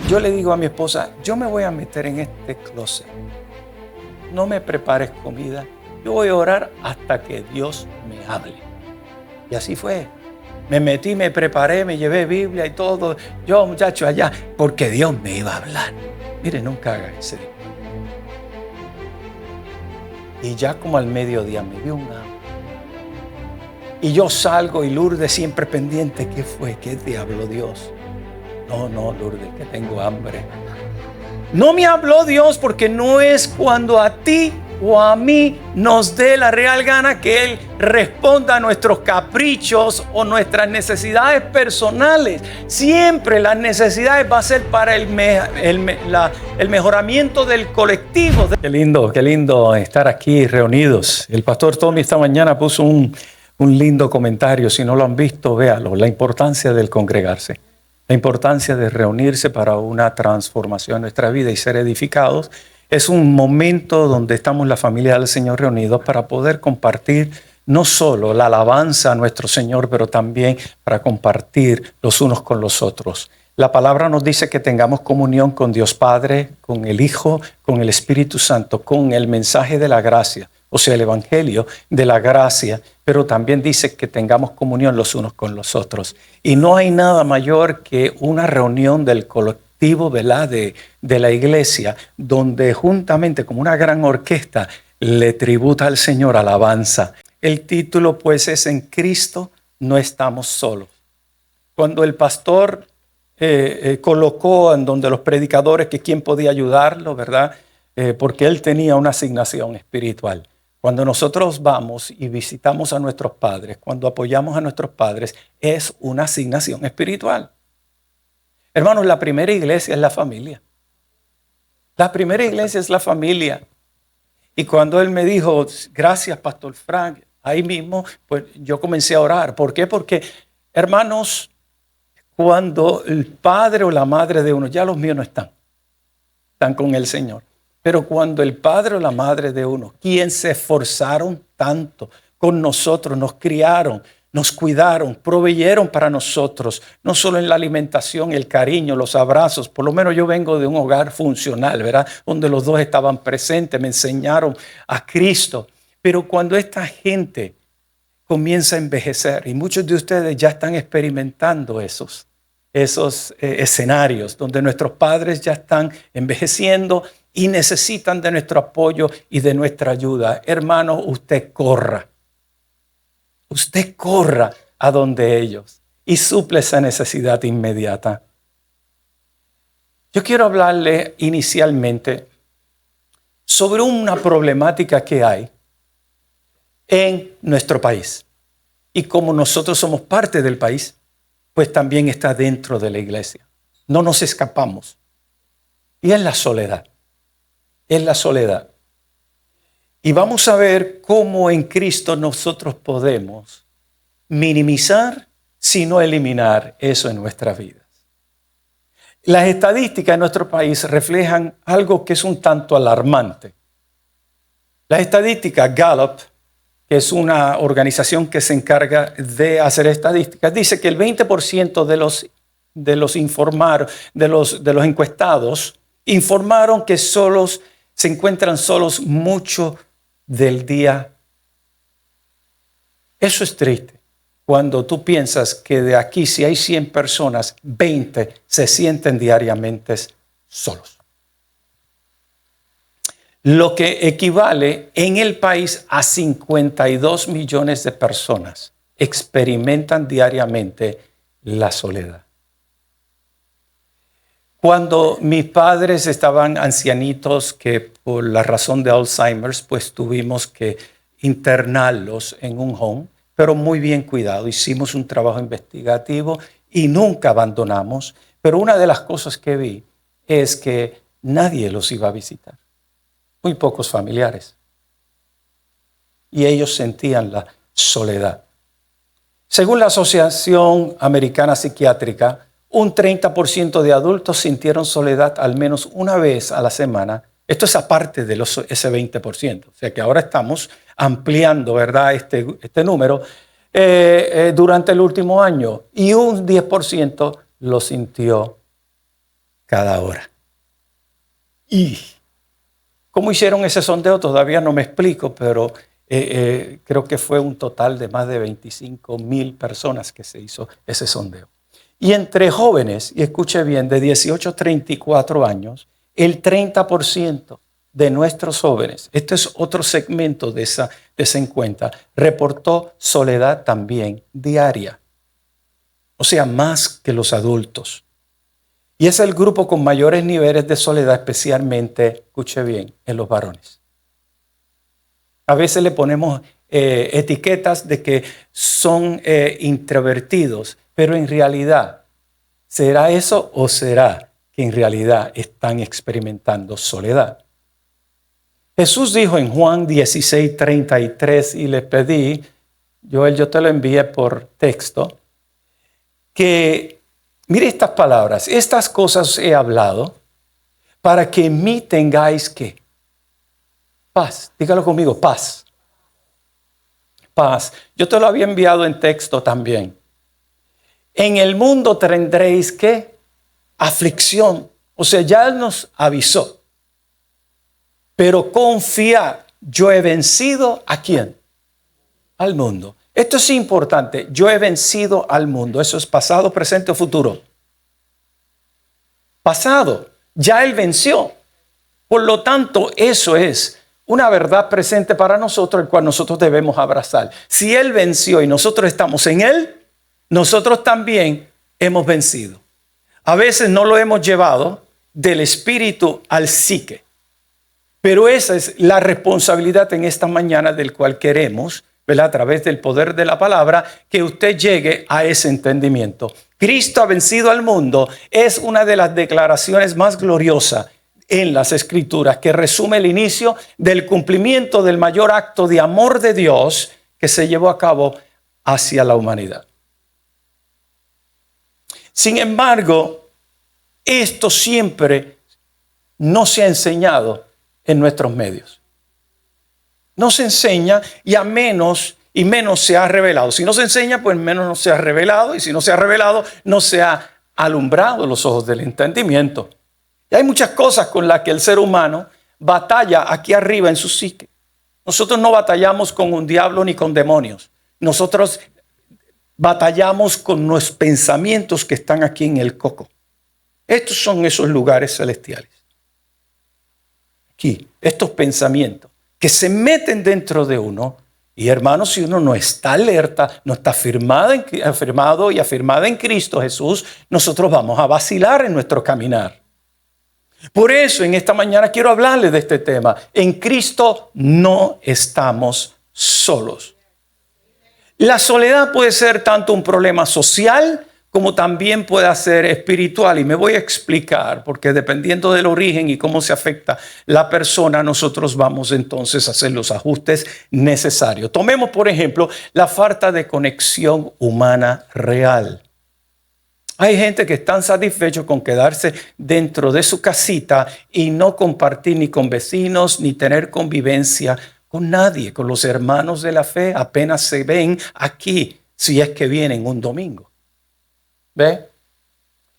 yo le digo a mi esposa, yo me voy a meter en este closet. No me prepares comida. Yo voy a orar hasta que Dios me hable. Y así fue. Me metí, me preparé, me llevé Biblia y todo. Yo, muchacho, allá, porque Dios me iba a hablar. Mire, nunca haga ese día. Y ya como al mediodía me dio un hambre. Y yo salgo y Lourdes siempre pendiente. ¿Qué fue? ¿Qué diablo Dios? No, Lourdes, que tengo hambre. No me habló Dios porque no es cuando a ti o a mí nos dé la real gana que Él responda a nuestros caprichos o nuestras necesidades personales. Siempre las necesidades va a ser para el mejoramiento del colectivo. Qué lindo estar aquí reunidos. El pastor Tommy esta mañana puso un lindo comentario. Si no lo han visto, véalo. La importancia del congregarse. La importancia de reunirse para una transformación en nuestra vida y ser edificados. Es un momento donde estamos la familia del Señor reunidos para poder compartir no solo la alabanza a nuestro Señor, pero también para compartir los unos con los otros. La palabra nos dice que tengamos comunión con Dios Padre, con el Hijo, con el Espíritu Santo, con el mensaje de la gracia, o sea, el Evangelio de la gracia, pero también dice que tengamos comunión los unos con los otros. Y no hay nada mayor que una reunión del colectivo, ¿verdad?, de la iglesia, donde juntamente, como una gran orquesta, le tributa al Señor alabanza. El título, pues, es En Cristo no estamos solos. Cuando el pastor colocó en donde los predicadores que quién podía ayudarlo, ¿verdad?, porque él tenía una asignación espiritual. Cuando nosotros vamos y visitamos a nuestros padres, cuando apoyamos a nuestros padres, es una asignación espiritual. Hermanos, la primera iglesia es la familia. La primera iglesia es la familia. Y cuando él me dijo, gracias, Pastor Frank, ahí mismo, pues yo comencé a orar. ¿Por qué? Porque, hermanos, cuando el padre o la madre de uno, ya los míos no están con el Señor. Pero cuando el padre o la madre de uno, quien se esforzaron tanto con nosotros, nos criaron, nos cuidaron, proveyeron para nosotros, no solo en la alimentación, el cariño, los abrazos. Por lo menos yo vengo de un hogar funcional, ¿verdad?, donde los dos estaban presentes, me enseñaron a Cristo. Pero cuando esta gente comienza a envejecer, y muchos de ustedes ya están experimentando esos escenarios, donde nuestros padres ya están envejeciendo y necesitan de nuestro apoyo y de nuestra ayuda. Hermano, usted corra a donde ellos y suple esa necesidad inmediata. Yo quiero hablarle inicialmente sobre una problemática que hay en nuestro país. Y como nosotros somos parte del país, pues también está dentro de la iglesia. No nos escapamos. Y es la soledad. Es la soledad. Y vamos a ver cómo en Cristo nosotros podemos minimizar, sino eliminar eso en nuestras vidas. Las estadísticas en nuestro país reflejan algo que es un tanto alarmante. Las estadísticas Gallup, que es una organización que se encarga de hacer estadísticas, dice que el 20% de los encuestados informaron que se encuentran solos mucho del día. Eso es triste. Cuando tú piensas que de aquí, si hay 100 personas, 20 se sienten diariamente solos. Lo que equivale en el país a 52 millones de personas experimentan diariamente la soledad. Cuando mis padres estaban ancianitos, que por la razón de Alzheimer's, pues tuvimos que internarlos en un home, pero muy bien cuidado. Hicimos un trabajo investigativo y nunca abandonamos. Pero una de las cosas que vi es que nadie los iba a visitar. Muy pocos familiares. Y ellos sentían la soledad. Según la Asociación Americana Psiquiátrica, un 30% de adultos sintieron soledad al menos una vez a la semana. Esto es aparte de ese 20%. O sea que ahora estamos ampliando, ¿verdad?, este número durante el último año. Y un 10% lo sintió cada hora. ¿Y cómo hicieron ese sondeo? Todavía no me explico, pero creo que fue un total de más de 25,000 personas que se hizo ese sondeo. Y entre jóvenes, y escuche bien, de 18 a 34 años, el 30% de nuestros jóvenes, este es otro segmento de esa encuesta, reportó soledad también diaria. O sea, más que los adultos. Y es el grupo con mayores niveles de soledad, especialmente, escuche bien, en los varones. A veces le ponemos etiquetas de que son introvertidos, pero en realidad, ¿será eso o será que en realidad están experimentando soledad? Jesús dijo en Juan 16:33, y les pedí, Joel, yo te lo envié por texto, que mire estas palabras: estas cosas he hablado para que en mí tengáis ¿qué? Paz. Dígalo conmigo, paz. Paz. Yo te lo había enviado en texto también. En el mundo tendréis ¿qué? Aflicción. O sea, ya Él nos avisó. Pero confiad, yo he vencido ¿a quién? Al mundo. Esto es importante. Yo he vencido al mundo. Eso es pasado, presente o futuro. Pasado. Ya Él venció. Por lo tanto, eso es una verdad presente para nosotros, el cual nosotros debemos abrazar. Si Él venció y nosotros estamos en Él, nosotros también hemos vencido. A veces no lo hemos llevado del espíritu al psique. Pero esa es la responsabilidad en esta mañana del cual queremos, ¿verdad? A través del poder de la palabra, que usted llegue a ese entendimiento. Cristo ha vencido al mundo es una de las declaraciones más gloriosas en las Escrituras, que resume el inicio del cumplimiento del mayor acto de amor de Dios que se llevó a cabo hacia la humanidad. Sin embargo, esto siempre no se ha enseñado en nuestros medios. No se enseña y menos se ha revelado. Si no se enseña, pues menos no se ha revelado. Y si no se ha revelado, no se ha alumbrado los ojos del entendimiento. Y hay muchas cosas con las que el ser humano batalla aquí arriba en su psique. Nosotros no batallamos con un diablo ni con demonios. Nosotros batallamos con los pensamientos que están aquí en el coco. Estos son esos lugares celestiales. Aquí, estos pensamientos que se meten dentro de uno. Y hermanos, si uno no está alerta, no está afirmado y afirmada en Cristo Jesús, nosotros vamos a vacilar en nuestro caminar. Por eso en esta mañana quiero hablarles de este tema. En Cristo no estamos solos. La soledad puede ser tanto un problema social como también puede ser espiritual. Y me voy a explicar, porque dependiendo del origen y cómo se afecta la persona, nosotros vamos entonces a hacer los ajustes necesarios. Tomemos, por ejemplo, la falta de conexión humana real. Hay gente que están satisfechos con quedarse dentro de su casita y no compartir ni con vecinos, ni tener convivencia con nadie, con los hermanos de la fe. Apenas se ven aquí, si es que vienen un domingo. ¿Ve?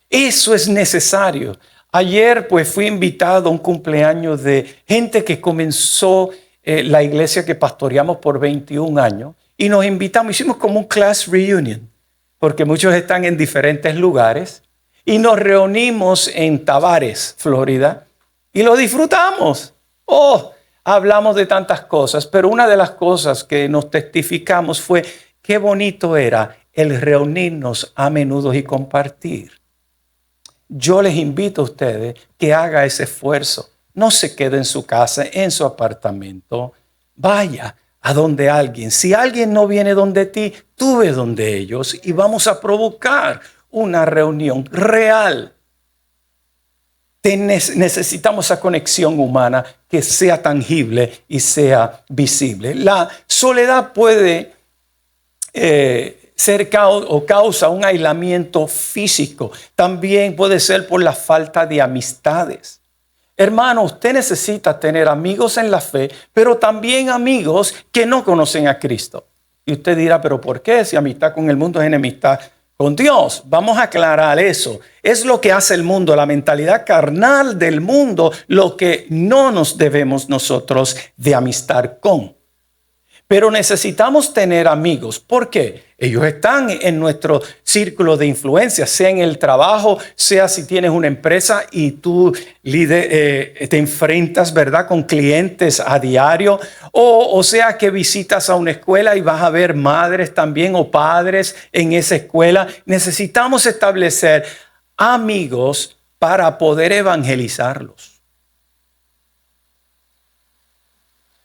Eso es necesario. Ayer pues fui invitado a un cumpleaños de gente que comenzó la iglesia que pastoreamos por 21 años y nos invitamos, hicimos como un class reunion, porque muchos están en diferentes lugares y nos reunimos en Tavares, Florida, y lo disfrutamos. Hablamos de tantas cosas, pero una de las cosas que nos testificamos fue qué bonito era el reunirnos a menudo y compartir. Yo les invito a ustedes que hagan ese esfuerzo. No se quede en su casa, en su apartamento. Vaya a donde alguien. Si alguien no viene donde ti, tú ve donde ellos y vamos a provocar una reunión real. Necesitamos esa conexión humana que sea tangible y sea visible. La soledad puede causa un aislamiento físico. También puede ser por la falta de amistades. Hermano, usted necesita tener amigos en la fe, pero también amigos que no conocen a Cristo. Y usted dirá, ¿pero por qué? Si amistad con el mundo es enemistad con Dios. Vamos a aclarar eso. Es lo que hace el mundo, la mentalidad carnal del mundo, lo que no nos debemos nosotros de amistar con. Pero necesitamos tener amigos. ¿Por qué? Ellos están en nuestro círculo de influencia, sea en el trabajo, sea si tienes una empresa y tú te enfrentas, ¿verdad?, con clientes a diario, o sea que visitas a una escuela y vas a ver madres también o padres en esa escuela. Necesitamos establecer amigos para poder evangelizarlos.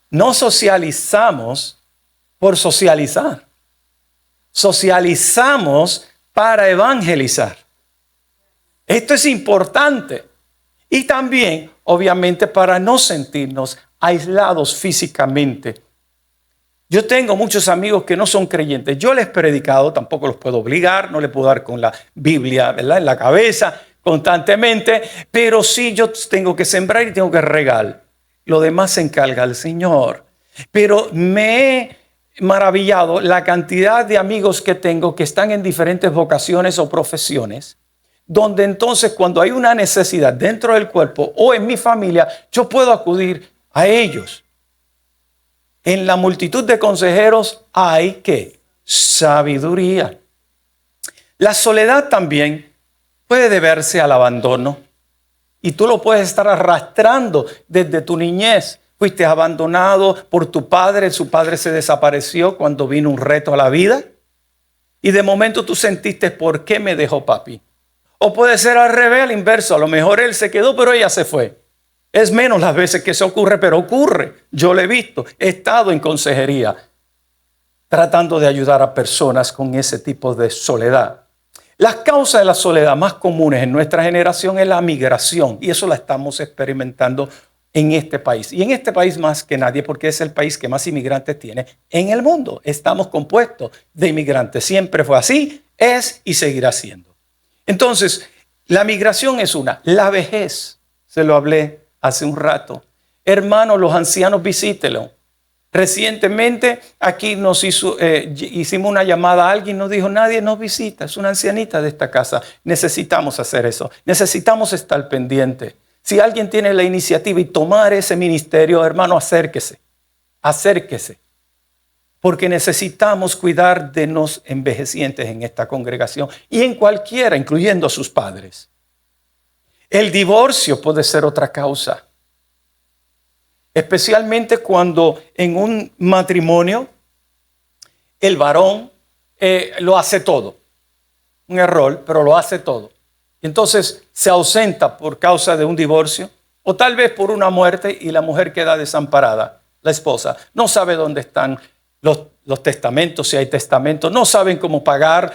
No socializamos por socializar. Socializamos para evangelizar. Esto es importante. Y también, obviamente, para no sentirnos aislados físicamente. Yo tengo muchos amigos que no son creyentes. Yo les he predicado, tampoco los puedo obligar, no les puedo dar con la Biblia, ¿verdad?, en la cabeza constantemente, pero sí yo tengo que sembrar y tengo que regar. Lo demás se encarga el Señor. Pero me he maravillado la cantidad de amigos que tengo que están en diferentes vocaciones o profesiones, donde entonces cuando hay una necesidad dentro del cuerpo o en mi familia, yo puedo acudir a ellos. En la multitud de consejeros hay ¿qué? Sabiduría. La soledad también puede deberse al abandono. Y tú lo puedes estar arrastrando desde tu niñez. Fuiste abandonado por tu padre, su padre se desapareció cuando vino un reto a la vida. Y de momento tú sentiste, ¿por qué me dejó papi? O puede ser al revés, al inverso. A lo mejor él se quedó, pero ella se fue. Es menos las veces que eso ocurre, pero ocurre. Yo lo he visto. He estado en consejería tratando de ayudar a personas con ese tipo de soledad. Las causas de la soledad más comunes en nuestra generación es la migración, y eso la estamos experimentando en este país. Y en este país más que nadie, porque es el país que más inmigrantes tiene en el mundo. Estamos compuestos de inmigrantes. Siempre fue así, es y seguirá siendo. Entonces, la migración es una. La vejez, se lo hablé hace un rato. Hermanos, los ancianos, visítenlo. Recientemente aquí hicimos una llamada a alguien, nos dijo, nadie nos visita, es una ancianita de esta casa. Necesitamos hacer eso, necesitamos estar pendientes. Si alguien tiene la iniciativa y tomar ese ministerio, hermano, acérquese, porque necesitamos cuidar de los envejecientes en esta congregación y en cualquiera, incluyendo a sus padres. El divorcio puede ser otra causa. Especialmente cuando en un matrimonio el varón lo hace todo. Un error, pero lo hace todo. Entonces se ausenta por causa de un divorcio o tal vez por una muerte y la mujer queda desamparada. La esposa no sabe dónde están los testamentos, si hay testamentos, no saben cómo pagar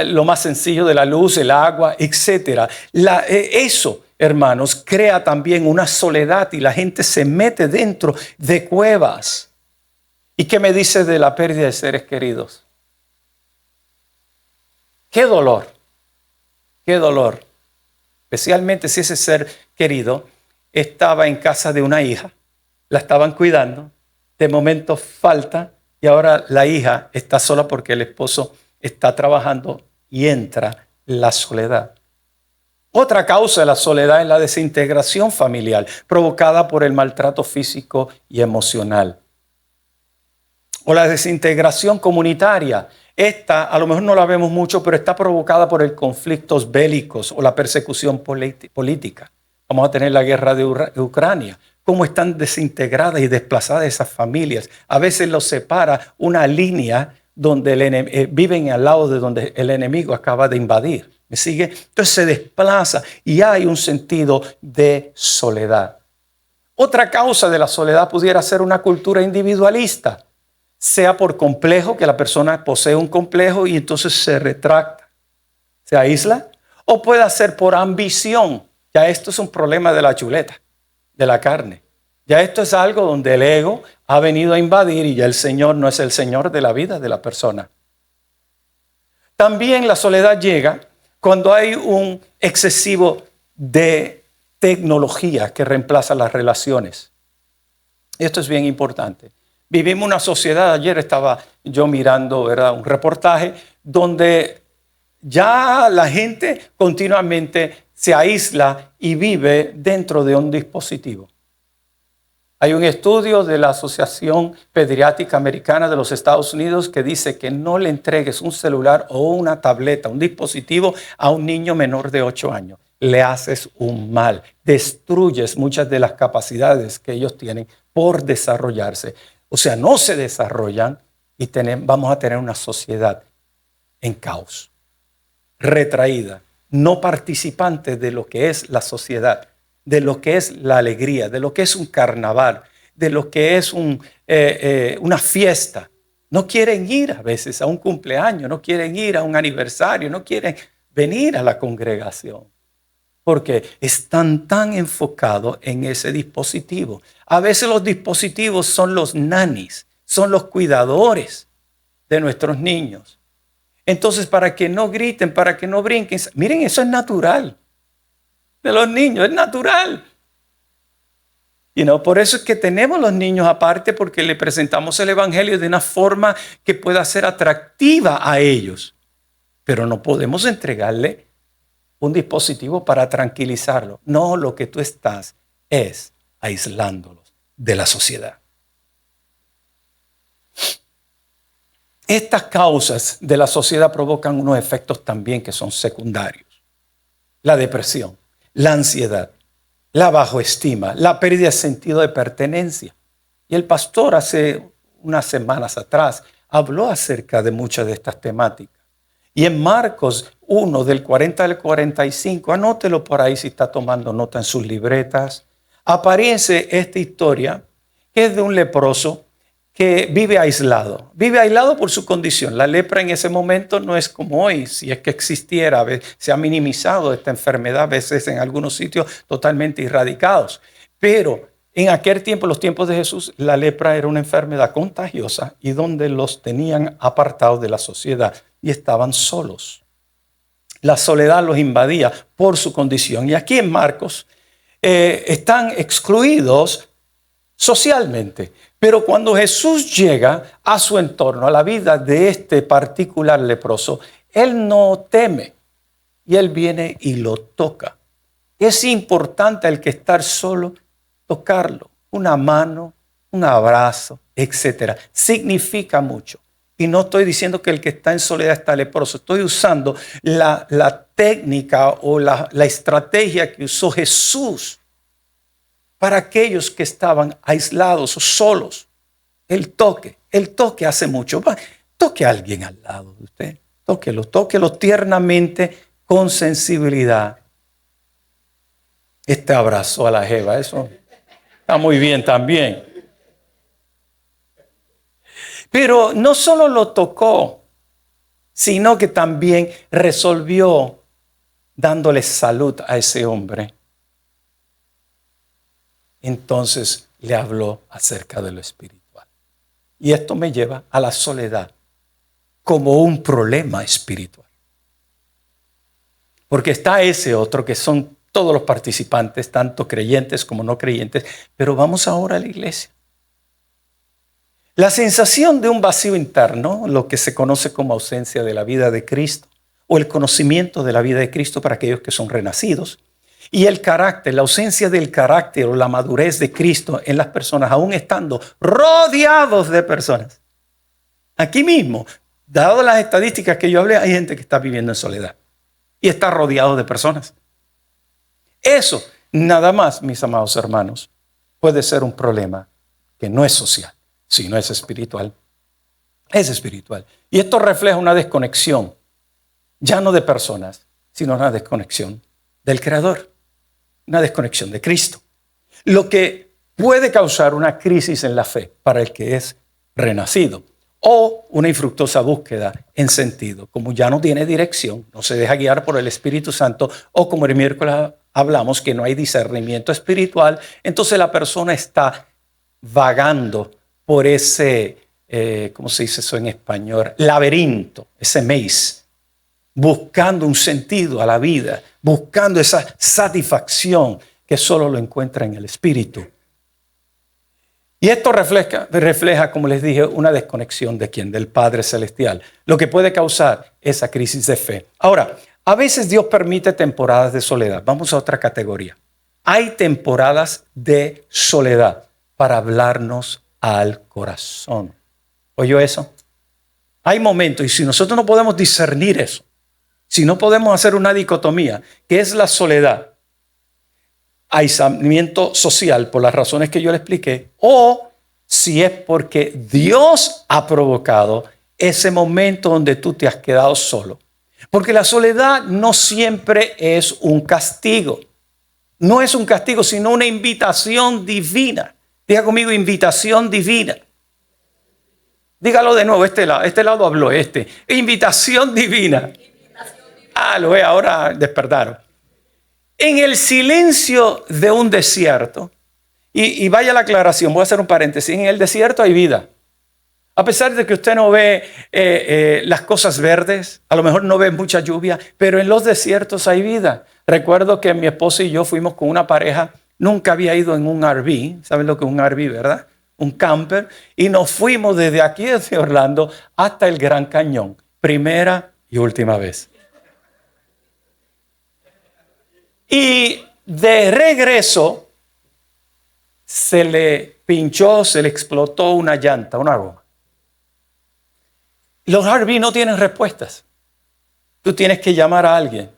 lo más sencillo de la luz, el agua, etc. Eso, hermanos, crea también una soledad y la gente se mete dentro de cuevas. ¿Y qué me dice de la pérdida de seres queridos? ¡Qué dolor! ¡Qué dolor! Especialmente si ese ser querido estaba en casa de una hija, la estaban cuidando, de momento falta y ahora la hija está sola porque el esposo está trabajando y entra la soledad. Otra causa de la soledad es la desintegración familiar, provocada por el maltrato físico y emocional. O la desintegración comunitaria. Esta, a lo mejor no la vemos mucho, pero está provocada por el conflictos bélicos o la persecución política. Vamos a tener la guerra de Ucrania. Cómo están desintegradas y desplazadas esas familias. A veces los separa una línea donde viven al lado de donde el enemigo acaba de invadir. ¿Me sigue? Entonces se desplaza y hay un sentido de soledad. Otra causa de la soledad pudiera ser una cultura individualista, sea por complejo, que la persona posee un complejo y entonces se retracta, se aísla, o puede ser por ambición. Ya esto es un problema de la chuleta, de la carne. Ya esto es algo donde el ego ha venido a invadir y ya el Señor no es el Señor de la vida de la persona. También la soledad llega cuando hay un excesivo de tecnología que reemplaza las relaciones. Esto es bien importante. Vivimos una sociedad, ayer estaba yo mirando, ¿verdad?, un reportaje donde Ya la gente continuamente se aísla y vive dentro de un dispositivo. Hay un estudio de la Asociación Pediátrica Americana de los Estados Unidos que dice que no le entregues un celular o una tableta, un dispositivo a un niño menor de 8 años. Le haces un mal, destruyes muchas de las capacidades que ellos tienen por desarrollarse. O sea, no se desarrollan y vamos a tener una sociedad en caos, retraída, no participante de lo que es la sociedad, de lo que es la alegría, de lo que es un carnaval, de lo que es una fiesta. No quieren ir a veces a un cumpleaños, no quieren ir a un aniversario, no quieren venir a la congregación, porque están tan enfocados en ese dispositivo. A veces los dispositivos son los nannies, son los cuidadores de nuestros niños. Entonces, para que no griten, para que no brinquen, miren, eso es natural. De los niños, es natural. Por eso es que tenemos los niños aparte, porque le presentamos el evangelio de una forma que pueda ser atractiva a ellos. Pero no podemos entregarle un dispositivo para tranquilizarlo. No, lo que tú estás es aislándolos de la sociedad. Estas causas de la sociedad provocan unos efectos también que son secundarios. La depresión, la ansiedad, la bajoestima, la pérdida de sentido de pertenencia. Y el pastor hace unas semanas atrás habló acerca de muchas de estas temáticas. Y en Marcos 1, del 40 al 45, anótelo por ahí si está tomando nota en sus libretas, aparece esta historia que es de un leproso que vive aislado por su condición. La lepra en ese momento no es como hoy, si es que existiera, se ha minimizado esta enfermedad, a veces en algunos sitios totalmente erradicados. Pero en aquel tiempo, los tiempos de Jesús, la lepra era una enfermedad contagiosa y donde los tenían apartados de la sociedad y estaban solos. La soledad los invadía por su condición. Y aquí en Marcos están excluidos socialmente. Pero cuando Jesús llega a su entorno, a la vida de este particular leproso, él no teme y él viene y lo toca. Es importante el que estar solo, tocarlo, una mano, un abrazo, etc. Significa mucho. Y no estoy diciendo que el que está en soledad está leproso. Estoy usando la técnica o la estrategia que usó Jesús para aquellos que estaban aislados o solos. El toque hace mucho. Toque a alguien al lado de usted. Tóquelo tiernamente, con sensibilidad. Este abrazo a la jeva, eso está muy bien también. Pero no solo lo tocó, sino que también resolvió dándole salud a ese hombre. Entonces le habló acerca de lo espiritual. Y esto me lleva a la soledad como un problema espiritual. Porque está ese otro que son todos los participantes, tanto creyentes como no creyentes, pero vamos ahora a la iglesia. La sensación de un vacío interno, lo que se conoce como ausencia de la vida de Cristo, o el conocimiento de la vida de Cristo para aquellos que son renacidos, y el carácter, la ausencia del carácter o la madurez de Cristo en las personas, aún estando rodeados de personas. Aquí mismo, dado las estadísticas que yo hablé, hay gente que está viviendo en soledad y está rodeado de personas. Eso, nada más, mis amados hermanos, puede ser un problema que no es social, sino es espiritual. Es espiritual. Y esto refleja una desconexión, ya no de personas, sino una desconexión del Creador, una desconexión de Cristo. Lo que puede causar una crisis en la fe para el que es renacido o una infructuosa búsqueda en sentido, como ya no tiene dirección, no se deja guiar por el Espíritu Santo, o como el miércoles hablamos que no hay discernimiento espiritual, entonces la persona está vagando por ese, ¿cómo se dice eso en español? Laberinto, ese maze, buscando un sentido a la vida, buscando esa satisfacción que solo lo encuentra en el Espíritu. Y esto refleja, como les dije, una desconexión de quién, del Padre Celestial, lo que puede causar esa crisis de fe. Ahora, a veces Dios permite temporadas de soledad. Vamos a otra categoría. Hay temporadas de soledad para hablarnos al corazón. ¿Oyó eso? Hay momentos, y si nosotros no podemos discernir eso, si no podemos hacer una dicotomía, que es la soledad, aislamiento social por las razones que yo le expliqué, o si es porque Dios ha provocado ese momento donde tú te has quedado solo. Porque la soledad no siempre es un castigo. No es un castigo, sino una invitación divina. Diga conmigo, invitación divina. Dígalo de nuevo, este lado habló, invitación divina. Lo ve, ahora despertaron. En el silencio de un desierto, y vaya la aclaración, voy a hacer un paréntesis, en el desierto hay vida. A pesar de que usted no ve las cosas verdes, a lo mejor no ve mucha lluvia, pero en los desiertos hay vida. Recuerdo que mi esposa y yo fuimos con una pareja, nunca había ido en un RV, ¿saben lo que es un RV, verdad? Un camper, y nos fuimos desde aquí, desde Orlando, hasta el Gran Cañón, primera y última vez. Y de regreso se le pinchó, se le explotó una llanta, una goma. Los RV no tienen respuestas. Tú tienes que llamar a alguien.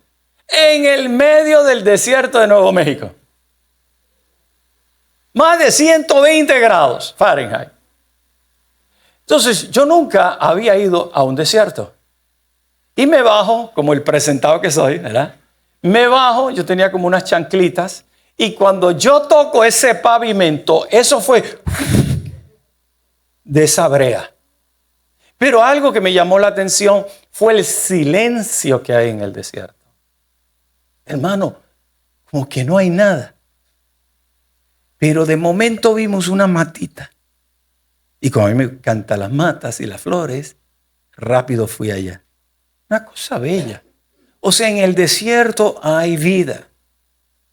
En el medio del desierto de Nuevo México. Más de 120 grados Fahrenheit. Entonces, yo nunca había ido a un desierto. Y me bajo, como el presentado que soy, ¿verdad? Me bajo, yo tenía como unas chanclitas. Y cuando yo toco ese pavimento, eso fue de esa brea. Pero algo que me llamó la atención fue el silencio que hay en el desierto. Hermano, como que no hay nada. Pero de momento vimos una matita. Y como a mí me encantan las matas y las flores, rápido fui allá. Una cosa bella. O sea, en el desierto hay vida.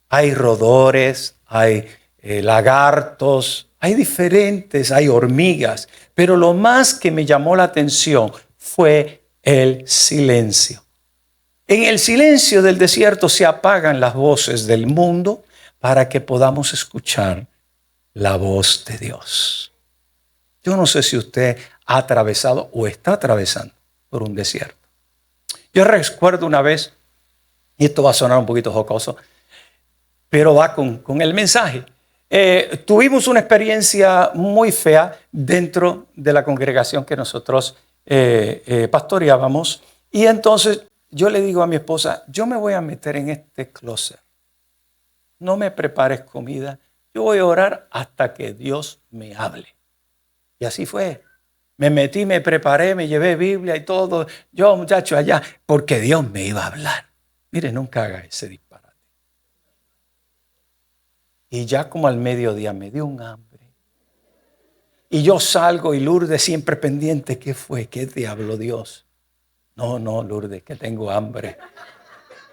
Hay roedores, hay lagartos, hay diferentes, hay hormigas. Pero lo más que me llamó la atención fue el silencio. En el silencio del desierto se apagan las voces del mundo para que podamos escuchar la voz de Dios. Yo no sé si usted ha atravesado o está atravesando por un desierto. Yo recuerdo una vez, y esto va a sonar un poquito jocoso, pero va con el mensaje. Tuvimos una experiencia muy fea dentro de la congregación que nosotros pastoreábamos. Y entonces yo le digo a mi esposa, yo me voy a meter en este closet. No me prepares comida. Yo voy a orar hasta que Dios me hable. Y así fue. Me metí, me preparé, me llevé Biblia y todo. Yo, muchacho, allá, porque Dios me iba a hablar. Mire, nunca haga ese disparate. Y ya como al mediodía me dio un hambre. Y yo salgo y Lourdes siempre pendiente. ¿Qué fue? ¿Qué te habló Dios? No, Lourdes, que tengo hambre.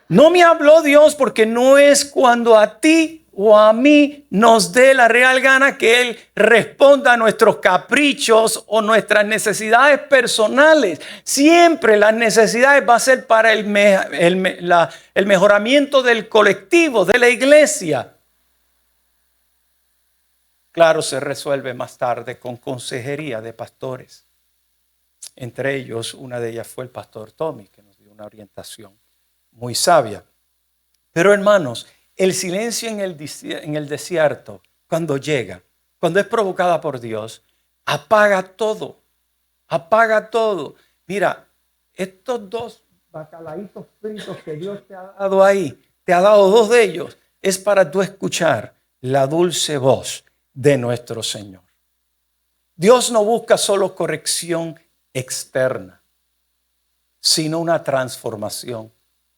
No me habló Dios porque no es cuando a ti o a mí nos dé la real gana que Él responda a nuestros caprichos o nuestras necesidades personales. Siempre las necesidades va a ser para el mejoramiento del colectivo, de la iglesia. Claro, se resuelve más tarde con consejería de pastores. Entre ellos, una de ellas fue el pastor Tommy, que nos dio una orientación muy sabia. Pero hermanos, el silencio en el desierto, cuando llega, cuando es provocada por Dios, apaga todo. Apaga todo. Mira, estos dos bacalaitos fritos que Dios te ha dado ahí, te ha dado dos de ellos, es para tú escuchar la dulce voz de nuestro Señor. Dios no busca solo corrección externa, sino una transformación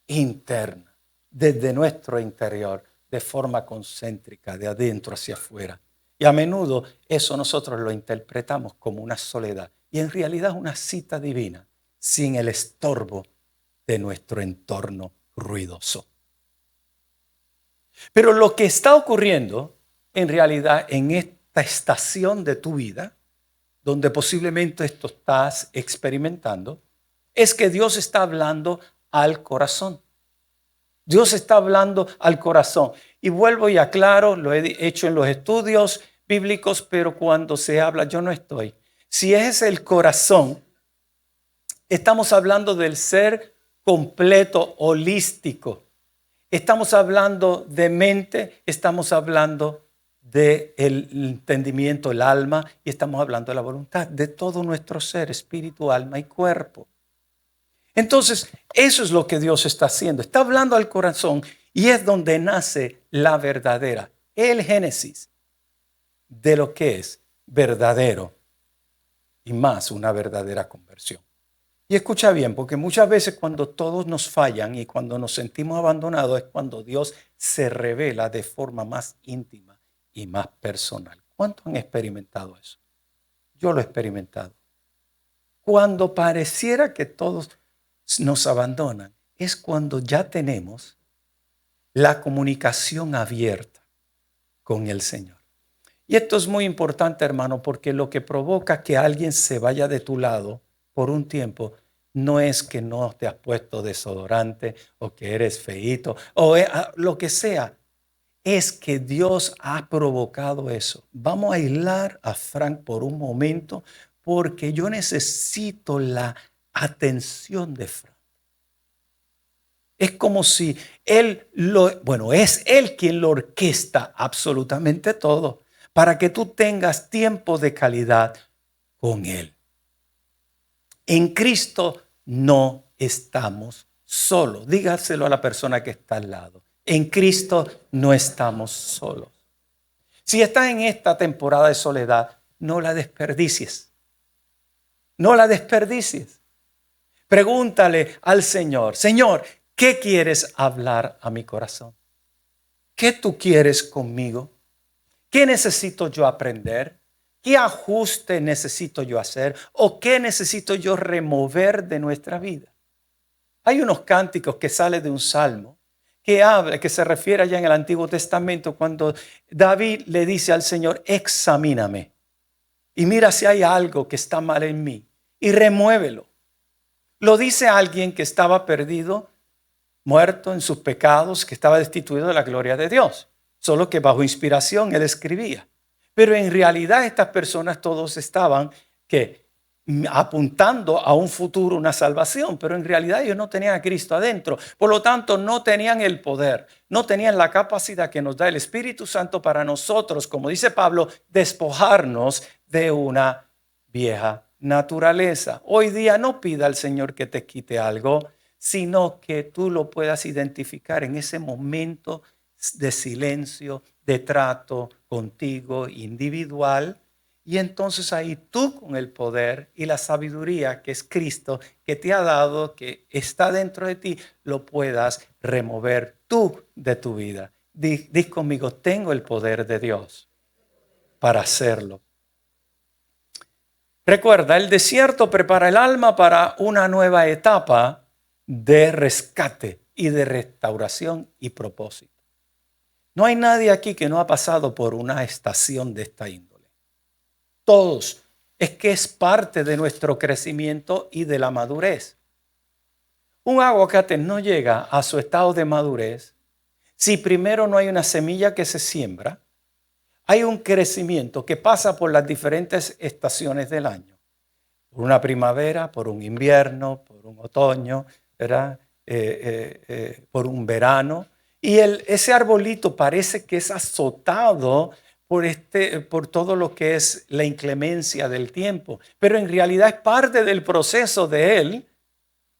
interna, desde nuestro interior, de forma concéntrica, de adentro hacia afuera. Y a menudo eso nosotros lo interpretamos como una soledad. Y en realidad es una cita divina, sin el estorbo de nuestro entorno ruidoso. Pero lo que está ocurriendo, en realidad, en esta estación de tu vida, donde posiblemente esto estás experimentando, es que Dios está hablando al corazón. Dios está hablando al corazón. Y vuelvo y aclaro, lo he hecho en los estudios bíblicos, pero cuando se habla, yo no estoy. Si es el corazón, estamos hablando del ser completo, holístico. Estamos hablando de mente, estamos hablando del entendimiento, el alma, y estamos hablando de la voluntad, de todo nuestro ser, espíritu, alma y cuerpo. Entonces, eso es lo que Dios está haciendo. Está hablando al corazón y es donde nace la verdadera, el génesis de lo que es verdadero y más una verdadera conversión. Y escucha bien, porque muchas veces cuando todos nos fallan y cuando nos sentimos abandonados es cuando Dios se revela de forma más íntima y más personal. ¿Cuántos han experimentado eso? Yo lo he experimentado. Cuando pareciera que todos nos abandonan, es cuando ya tenemos la comunicación abierta con el Señor. Y esto es muy importante, hermano, porque lo que provoca que alguien se vaya de tu lado por un tiempo no es que no te has puesto desodorante o que eres feíto o lo que sea. Es que Dios ha provocado eso. Vamos a aislar a Frank por un momento porque yo necesito la atención de Frank. Es como si es él quien lo orquesta absolutamente todo para que tú tengas tiempo de calidad con él. En Cristo no estamos solos. Dígaselo a la persona que está al lado. En Cristo no estamos solos. Si estás en esta temporada de soledad, no la desperdicies. No la desperdicies. Pregúntale al Señor, Señor, ¿qué quieres hablar a mi corazón? ¿Qué tú quieres conmigo? ¿Qué necesito yo aprender? ¿Qué ajuste necesito yo hacer? ¿O qué necesito yo remover de nuestra vida? Hay unos cánticos que salen de un salmo que se refiere allá en el Antiguo Testamento cuando David le dice al Señor, examíname y mira si hay algo que está mal en mí y remuévelo. Lo dice alguien que estaba perdido, muerto en sus pecados, que estaba destituido de la gloria de Dios. Solo que bajo inspiración él escribía. Pero en realidad estas personas todos estaban apuntando a un futuro, una salvación. Pero en realidad ellos no tenían a Cristo adentro. Por lo tanto, no tenían el poder, no tenían la capacidad que nos da el Espíritu Santo para nosotros, como dice Pablo, despojarnos de una vieja naturaleza. Hoy día no pida al Señor que te quite algo, sino que tú lo puedas identificar en ese momento de silencio, de trato contigo individual. Y entonces ahí tú con el poder y la sabiduría que es Cristo, que te ha dado, que está dentro de ti, lo puedas remover tú de tu vida. Di conmigo, tengo el poder de Dios para hacerlo. Recuerda, el desierto prepara el alma para una nueva etapa de rescate y de restauración y propósito. No hay nadie aquí que no ha pasado por una estación de esta índole. Todos. Es que es parte de nuestro crecimiento y de la madurez. Un aguacate no llega a su estado de madurez si primero no hay una semilla que se siembra. Hay un crecimiento que pasa por las diferentes estaciones del año. Por una primavera, por un invierno, por un otoño, ¿verdad? Por un verano. Y ese arbolito parece que es azotado por todo lo que es la inclemencia del tiempo. Pero en realidad es parte del proceso de él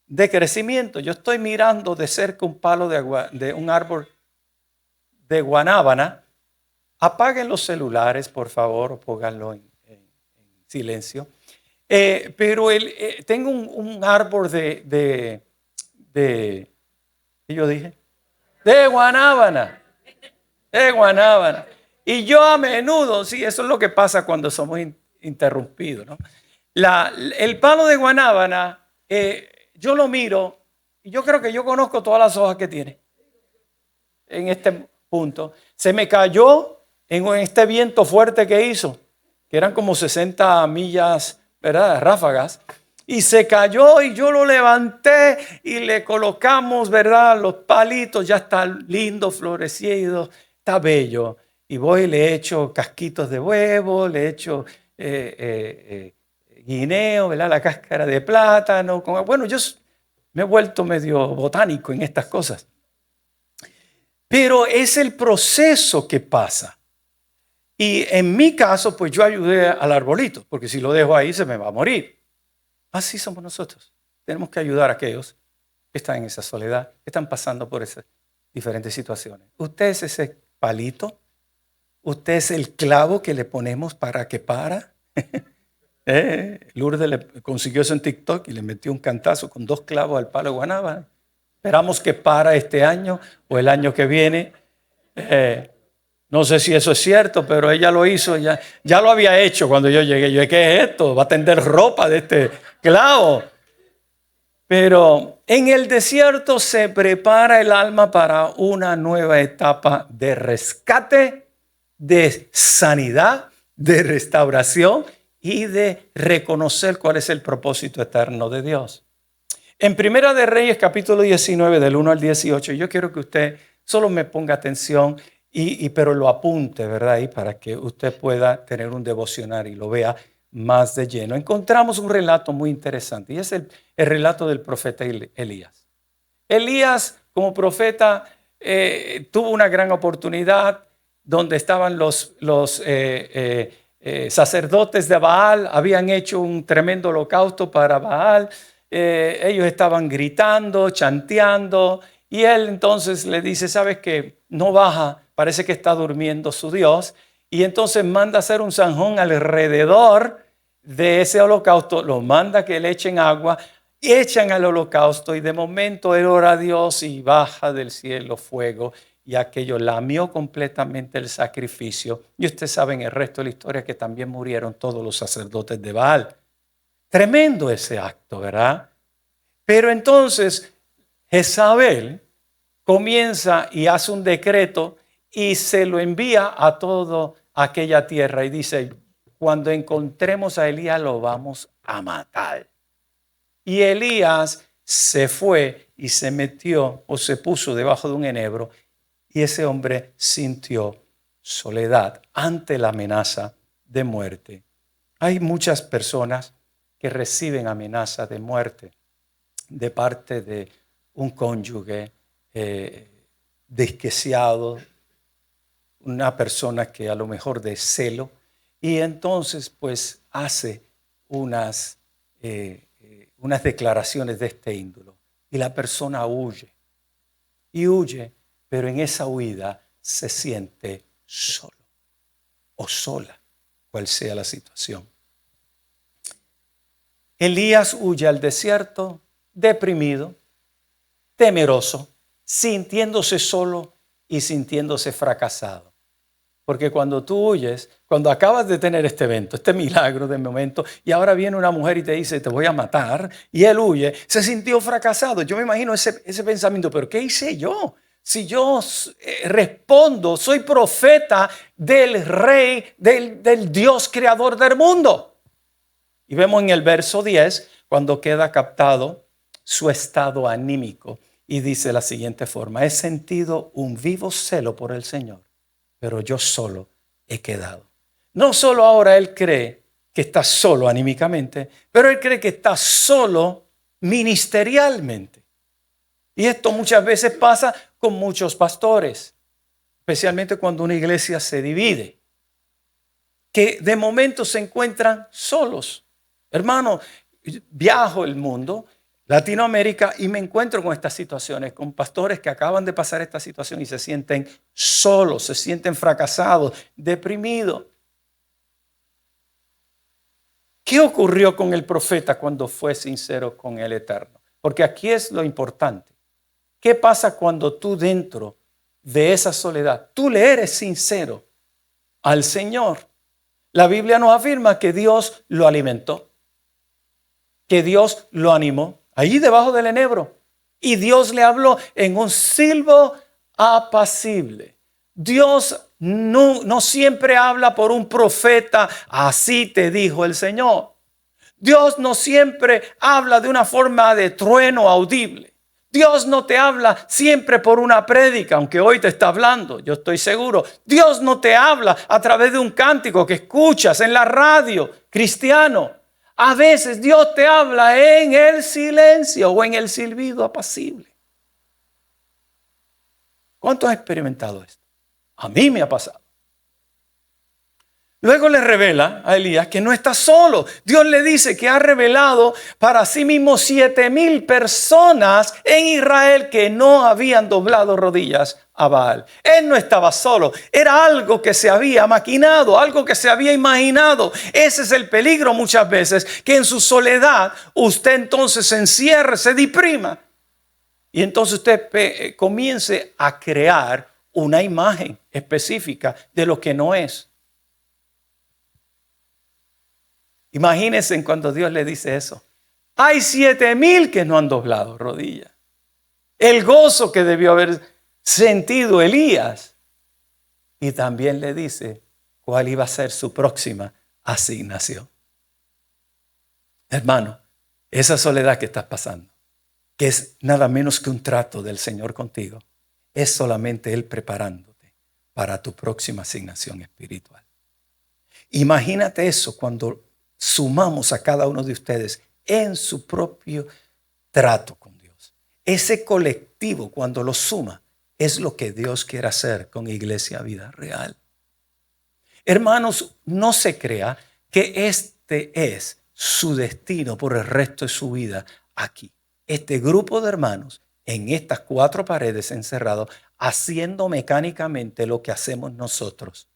de crecimiento. Yo estoy mirando de cerca un palo de un árbol de guanábana. Apaguen los celulares, por favor, o pónganlo en silencio. Pero tengo un árbol ¿qué yo dije? De guanábana. De guanábana. Y yo a menudo, sí, eso es lo que pasa cuando somos interrumpidos, ¿no? El palo de guanábana, yo lo miro y yo creo que yo conozco todas las hojas que tiene en este punto. Se me cayó en este viento fuerte que hizo, que eran como 60 millas, ¿verdad?, ráfagas, y se cayó y yo lo levanté y le colocamos, ¿verdad?, los palitos, ya está lindo, florecido, está bello. Y voy y le echo casquitos de huevo, le echo guineo, ¿verdad?, la cáscara de plátano. Bueno, yo me he vuelto medio botánico en estas cosas. Pero es el proceso que pasa. Y en mi caso, pues yo ayudé al arbolito, porque si lo dejo ahí se me va a morir. Así somos nosotros. Tenemos que ayudar a aquellos que están en esa soledad, que están pasando por esas diferentes situaciones. Usted es ese palito, usted es el clavo que le ponemos para que para. Lourdes le consiguió eso en TikTok y le metió un cantazo con 2 clavos al palo de guanábana. Esperamos que para este año o el año que viene. No sé si eso es cierto, pero ella lo hizo, ya lo había hecho cuando yo llegué. Yo dije, ¿qué es esto? Va a tender ropa de este clavo. Pero en el desierto se prepara el alma para una nueva etapa de rescate, de sanidad, de restauración y de reconocer cuál es el propósito eterno de Dios. En Primera de Reyes, capítulo 19, del 1 al 18, yo quiero que usted solo me ponga atención pero lo apunte, ¿verdad? Y para que usted pueda tener un devocional y lo vea más de lleno. Encontramos un relato muy interesante y es el relato del profeta Elías. Elías, como profeta, tuvo una gran oportunidad donde estaban los sacerdotes de Baal, habían hecho un tremendo holocausto para Baal. Ellos estaban gritando, chanteando, y él entonces le dice, ¿sabes qué? No baja, parece que está durmiendo su Dios, y entonces manda a hacer un zanjón alrededor de ese holocausto, lo manda que le echen agua, echan al holocausto, y de momento él ora a Dios y baja del cielo fuego, y aquello lamió completamente el sacrificio. Y ustedes saben el resto de la historia, que también murieron todos los sacerdotes de Baal. Tremendo ese acto, ¿verdad? Pero entonces Jezabel comienza y hace un decreto y se lo envía a toda aquella tierra y dice, cuando encontremos a Elías lo vamos a matar. Y Elías se fue y se metió o se puso debajo de un enebro, y ese hombre sintió soledad ante la amenaza de muerte. Hay muchas personas que reciben amenazas de muerte de parte de un cónyuge desquiciado, una persona que a lo mejor de celo, y entonces pues hace unas declaraciones de este índole, y la persona huye, pero en esa huida se siente solo o sola, cual sea la situación. Elías huye al desierto deprimido, temeroso, sintiéndose solo y sintiéndose fracasado. Porque cuando tú huyes, cuando acabas de tener este evento, este milagro de momento, y ahora viene una mujer y te dice, te voy a matar, y él huye, se sintió fracasado. Yo me imagino ese pensamiento, pero ¿qué hice yo? Si yo respondo, soy profeta del Rey, del Dios creador del mundo. Y vemos en el verso 10, cuando queda captado su estado anímico, y dice de la siguiente forma, he sentido un vivo celo por el Señor, pero yo solo he quedado. No solo ahora él cree que está solo anímicamente, pero él cree que está solo ministerialmente. Y esto muchas veces pasa con muchos pastores, especialmente cuando una iglesia se divide, que de momento se encuentran solos. Hermano, viajo el mundo, Latinoamérica, y me encuentro con estas situaciones, con pastores que acaban de pasar esta situación y se sienten solos, se sienten fracasados, deprimidos. ¿Qué ocurrió con el profeta cuando fue sincero con el Eterno? Porque aquí es lo importante. ¿Qué pasa cuando tú dentro de esa soledad, tú le eres sincero al Señor? La Biblia nos afirma que Dios lo alimentó, que Dios lo animó, allí debajo del enebro. Y Dios le habló en un silbo apacible. Dios no siempre habla por un profeta, así te dijo el Señor. Dios no siempre habla de una forma de trueno audible. Dios no te habla siempre por una prédica, aunque hoy te está hablando, yo estoy seguro. Dios no te habla a través de un cántico que escuchas en la radio cristiano. A veces Dios te habla en el silencio o en el silbido apacible. ¿Cuántos han experimentado esto? A mí me ha pasado. Luego le revela a Elías que no está solo. Dios le dice que ha revelado para sí mismo 7,000 personas en Israel que no habían doblado rodillas a Baal. Él no estaba solo. Era algo que se había maquinado, algo que se había imaginado. Ese es el peligro muchas veces, que en su soledad usted entonces se encierre, se deprima. Y entonces usted comience a crear una imagen específica de lo que no es. Imagínense cuando Dios le dice eso. Hay 7,000 que no han doblado rodillas. El gozo que debió haber sentido Elías. Y también le dice cuál iba a ser su próxima asignación. Hermano, esa soledad que estás pasando, que es nada menos que un trato del Señor contigo, es solamente Él preparándote para tu próxima asignación espiritual. Imagínate eso cuando sumamos a cada uno de ustedes en su propio trato con Dios. Ese colectivo, cuando lo suma, es lo que Dios quiere hacer con Iglesia Vida Real. Hermanos, no se crea que este es su destino por el resto de su vida aquí. Este grupo de hermanos en estas 4 paredes encerrados, haciendo mecánicamente lo que hacemos nosotros.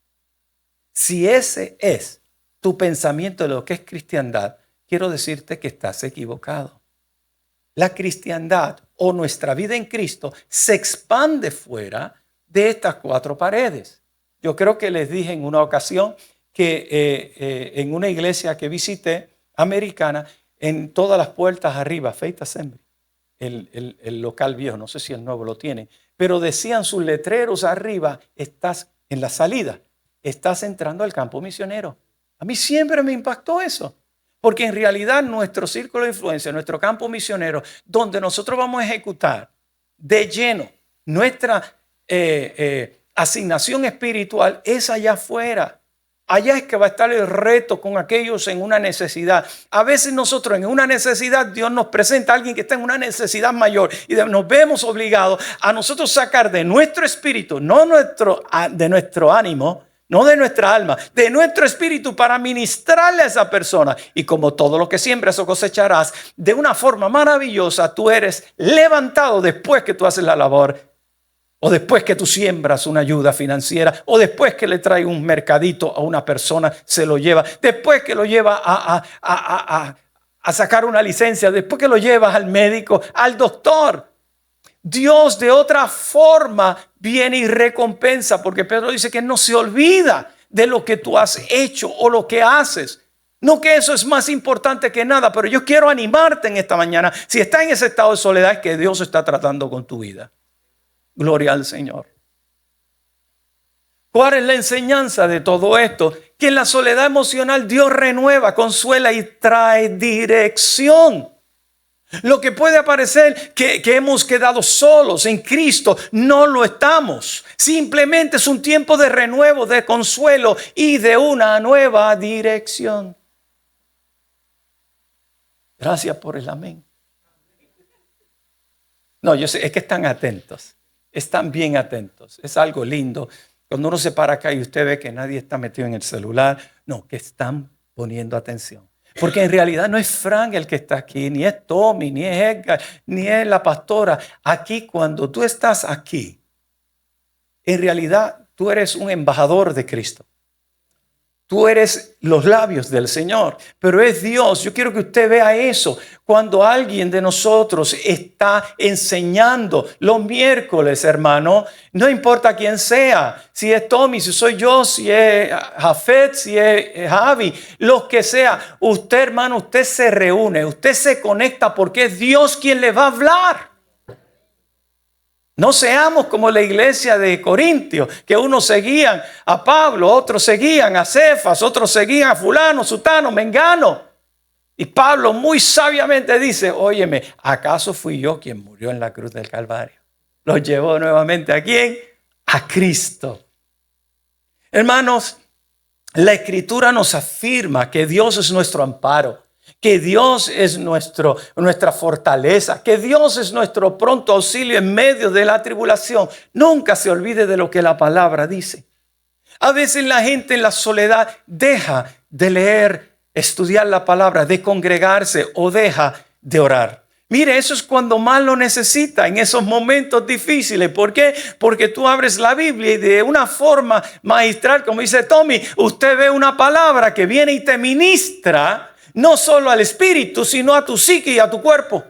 Si ese es tu pensamiento de lo que es cristiandad, quiero decirte que estás equivocado. La cristiandad o nuestra vida en Cristo se expande fuera de estas 4 paredes. Yo creo que les dije en una ocasión que en una iglesia que visité, americana, en todas las puertas arriba, Faith Assembly, el local viejo, no sé si el nuevo lo tiene, pero decían sus letreros arriba, estás en la salida, estás entrando al campo misionero. A mí siempre me impactó eso, porque en realidad nuestro círculo de influencia, nuestro campo misionero, donde nosotros vamos a ejecutar de lleno nuestra asignación espiritual, es allá afuera. Allá es que va a estar el reto con aquellos en una necesidad. A veces nosotros en una necesidad, Dios nos presenta a alguien que está en una necesidad mayor y nos vemos obligados a nosotros sacar de nuestro espíritu, no de nuestro ánimo, no de nuestra alma, de nuestro espíritu para ministrarle a esa persona. Y como todo lo que siembras o cosecharás, de una forma maravillosa tú eres levantado después que tú haces la labor, o después que tú siembras una ayuda financiera, o después que le trae un mercadito a una persona, se lo lleva, después que lo lleva a sacar una licencia, después que lo llevas al médico, al doctor. Dios de otra forma viene y recompensa, porque Pedro dice que no se olvida de lo que tú has hecho o lo que haces. No que eso es más importante que nada, pero yo quiero animarte en esta mañana. Si estás en ese estado de soledad, es que Dios está tratando con tu vida. Gloria al Señor. ¿Cuál es la enseñanza de todo esto? Que en la soledad emocional Dios renueva, consuela y trae dirección. Lo que puede parecer que hemos quedado solos en Cristo, no lo estamos. Simplemente es un tiempo de renuevo, de consuelo y de una nueva dirección. Gracias por el amén. No, yo sé, es que están atentos. Están bien atentos. Es algo lindo. Cuando uno se para acá y usted ve que nadie está metido en el celular, no, que están poniendo atención. Porque en realidad no es Frank el que está aquí, ni es Tommy, ni es Edgar, ni es la pastora. Aquí, cuando tú estás aquí, en realidad tú eres un embajador de Cristo. Tú eres los labios del Señor, pero es Dios. Yo quiero que usted vea eso. Cuando alguien de nosotros está enseñando los miércoles, hermano, no importa quién sea, si es Tommy, si soy yo, si es Jafet, si es Javi, los que sea, usted, hermano, usted se reúne, usted se conecta porque es Dios quien le va a hablar. No seamos como la iglesia de Corintios, que unos seguían a Pablo, otros seguían a Cefas, otros seguían a fulano, sutano, mengano. Y Pablo muy sabiamente dice, óyeme, ¿acaso fui yo quien murió en la cruz del Calvario? Los llevó nuevamente ¿a quién? A Cristo. Hermanos, la Escritura nos afirma que Dios es nuestro amparo, que Dios es nuestra fortaleza, que Dios es nuestro pronto auxilio en medio de la tribulación. Nunca se olvide de lo que la palabra dice. A veces la gente en la soledad deja de leer, estudiar la palabra, de congregarse o deja de orar. Mire, eso es cuando más lo necesita, en esos momentos difíciles. ¿Por qué? Porque tú abres la Biblia y de una forma magistral, como dice Tommy, usted ve una palabra que viene y te ministra no solo al espíritu, sino a tu psique y a tu cuerpo,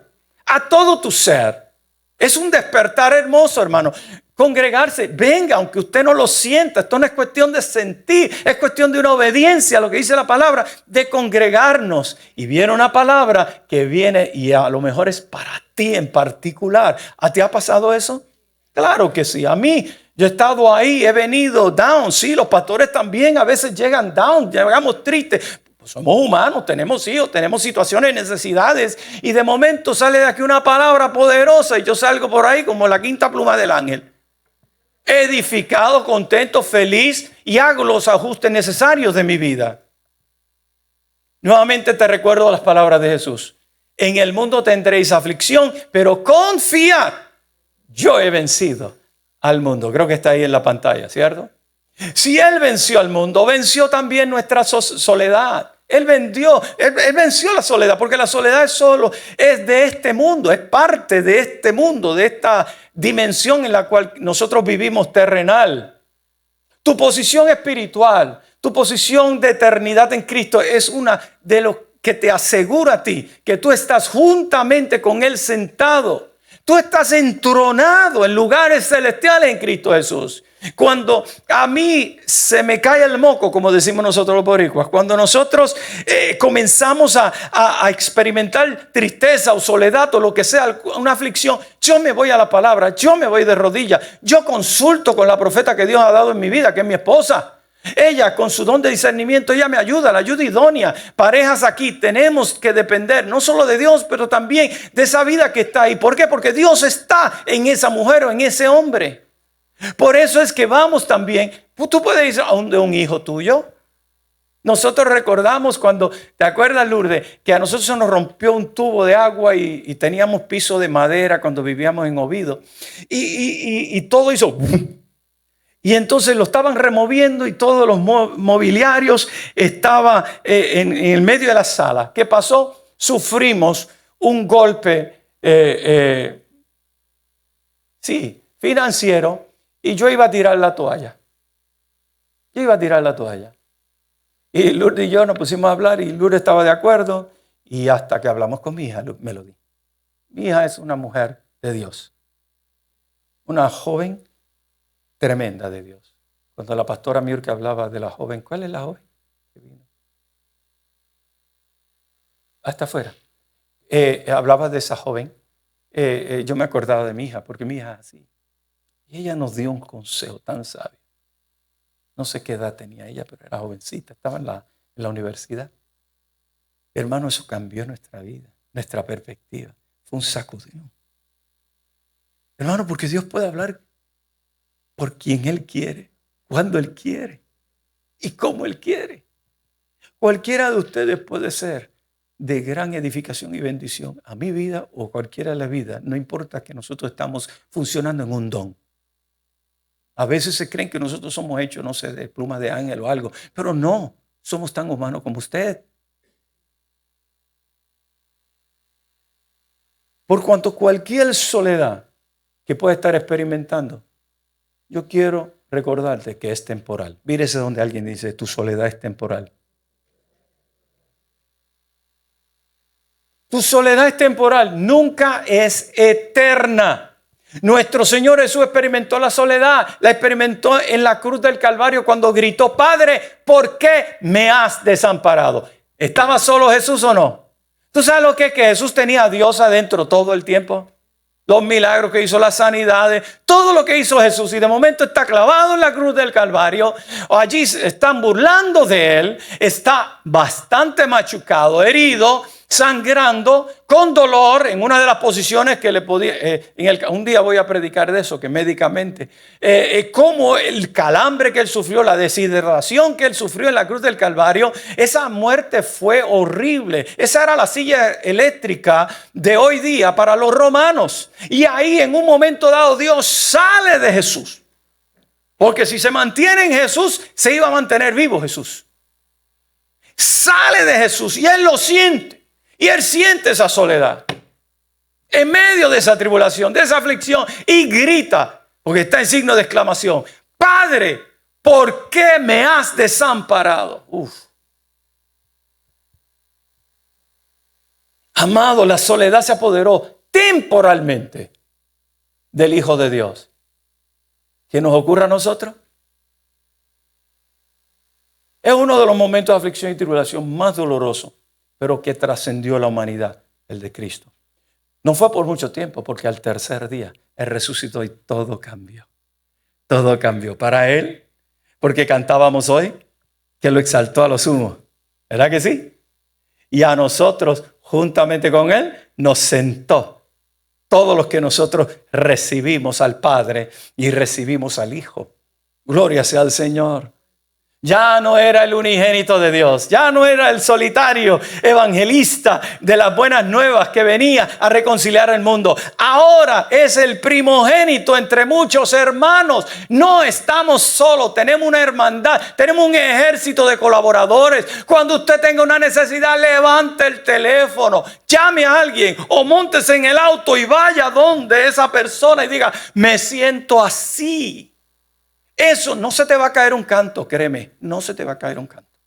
a todo tu ser. Es un despertar hermoso, hermano. Congregarse, venga, aunque usted no lo sienta. Esto no es cuestión de sentir, es cuestión de una obediencia a lo que dice la palabra, de congregarnos. Y viene una palabra que viene y a lo mejor es para ti en particular. ¿A ti ha pasado eso? Claro que sí. A mí, yo he estado ahí, he venido down. Sí, los pastores también a veces llegan down, llegamos tristes. Pues somos humanos, tenemos hijos, tenemos situaciones, necesidades. Y de momento sale de aquí una palabra poderosa y yo salgo por ahí como la quinta pluma del ángel. Edificado, contento, feliz y hago los ajustes necesarios de mi vida. Nuevamente te recuerdo las palabras de Jesús. En el mundo tendréis aflicción, pero confiad, yo he vencido al mundo. Creo que está ahí en la pantalla, ¿cierto? Si Él venció al mundo, venció también nuestra soledad. Él venció la soledad, porque la soledad es de este mundo, es parte de este mundo, de esta dimensión en la cual nosotros vivimos terrenal. Tu posición espiritual, tu posición de eternidad en Cristo es una de los que te asegura a ti que tú estás juntamente con Él sentado. Tú estás entronado en lugares celestiales en Cristo Jesús. Cuando a mí se me cae el moco, como decimos nosotros los boricuas, cuando nosotros comenzamos a experimentar tristeza o soledad o lo que sea, una aflicción, yo me voy a la palabra, yo me voy de rodillas, yo consulto con la profeta que Dios ha dado en mi vida, que es mi esposa. Ella con su don de discernimiento, ella me ayuda, la ayuda idónea. Parejas aquí tenemos que depender no solo de Dios, pero también de esa vida que está ahí. ¿Por qué? Porque Dios está en esa mujer o en ese hombre. Por eso es que vamos también. Tú puedes ir a un hijo tuyo. Nosotros recordamos cuando, ¿te acuerdas, Lourdes? Que a nosotros se nos rompió un tubo de agua y teníamos piso de madera cuando vivíamos en Oviedo. Y todo hizo... Y entonces lo estaban removiendo y todos los mobiliarios estaban en el medio de la sala. ¿Qué pasó? Sufrimos un golpe, financiero, y yo iba a tirar la toalla. Y Lourdes y yo nos pusimos a hablar y Lourdes estaba de acuerdo y hasta que hablamos con mi hija, me lo di. Mi hija es una mujer de Dios, una joven tremenda de Dios. Cuando la pastora Miurka hablaba de la joven, ¿cuál es la joven que vino? Hasta afuera. Hablaba de esa joven. Yo me acordaba de mi hija, porque mi hija es así. Y ella nos dio un consejo tan sabio. No sé qué edad tenía ella, pero era jovencita, estaba en la universidad. Hermano, eso cambió nuestra vida, nuestra perspectiva. Fue un sacudón. Hermano, porque Dios puede hablar por quien Él quiere, cuando Él quiere y cómo Él quiere. Cualquiera de ustedes puede ser de gran edificación y bendición a mi vida o cualquiera de la vida. No importa que nosotros estamos funcionando en un don. A veces se creen que nosotros somos hechos, no sé, de pluma de ángel o algo, pero no, somos tan humanos como usted. Por cuanto cualquier soledad que pueda estar experimentando, yo quiero recordarte que es temporal. Mírese donde alguien dice, tu soledad es temporal. Tu soledad es temporal, nunca es eterna. Nuestro Señor Jesús experimentó la soledad, la experimentó en la cruz del Calvario cuando gritó, Padre, ¿por qué me has desamparado? ¿Estaba solo Jesús o no? ¿Tú sabes lo que es que Jesús tenía a Dios adentro todo el tiempo? los milagros que hizo, las sanidades, todo lo que hizo Jesús, y de momento está clavado en la cruz del Calvario, o allí están burlando de él, está bastante machucado, herido, sangrando, con dolor, en una de las posiciones que le podía, un día voy a predicar de eso, que médicamente, como el calambre que él sufrió, la deshidratación que él sufrió en la cruz del Calvario, esa muerte fue horrible. Esa era la silla eléctrica de hoy día para los romanos. Y ahí en un momento dado Dios sale de Jesús. Porque si se mantiene en Jesús, se iba a mantener vivo Jesús. Sale de Jesús y él lo siente. Y él siente esa soledad en medio de esa tribulación, de esa aflicción, y grita, porque está en signo de exclamación: Padre, ¿por qué me has desamparado? Amado, la soledad se apoderó temporalmente del Hijo de Dios. ¿Qué nos ocurre a nosotros? Es uno de los momentos de aflicción y tribulación más dolorosos, pero que trascendió la humanidad, el de Cristo. No fue por mucho tiempo, porque al tercer día Él resucitó y todo cambió. Todo cambió para Él, porque cantábamos hoy que lo exaltó a lo sumo. ¿Verdad que sí? Y a nosotros, juntamente con Él, nos sentó. Todos los que nosotros recibimos al Padre y recibimos al Hijo. Gloria sea al Señor. Ya no era el unigénito de Dios, ya no era el solitario evangelista de las buenas nuevas que venía a reconciliar el mundo. Ahora es el primogénito entre muchos hermanos. No estamos solos, tenemos una hermandad, tenemos un ejército de colaboradores. Cuando usted tenga una necesidad, levante el teléfono, llame a alguien o móntese en el auto y vaya donde esa persona y diga: me siento así. Eso no se te va a caer un canto, créeme, no se te va a caer un canto.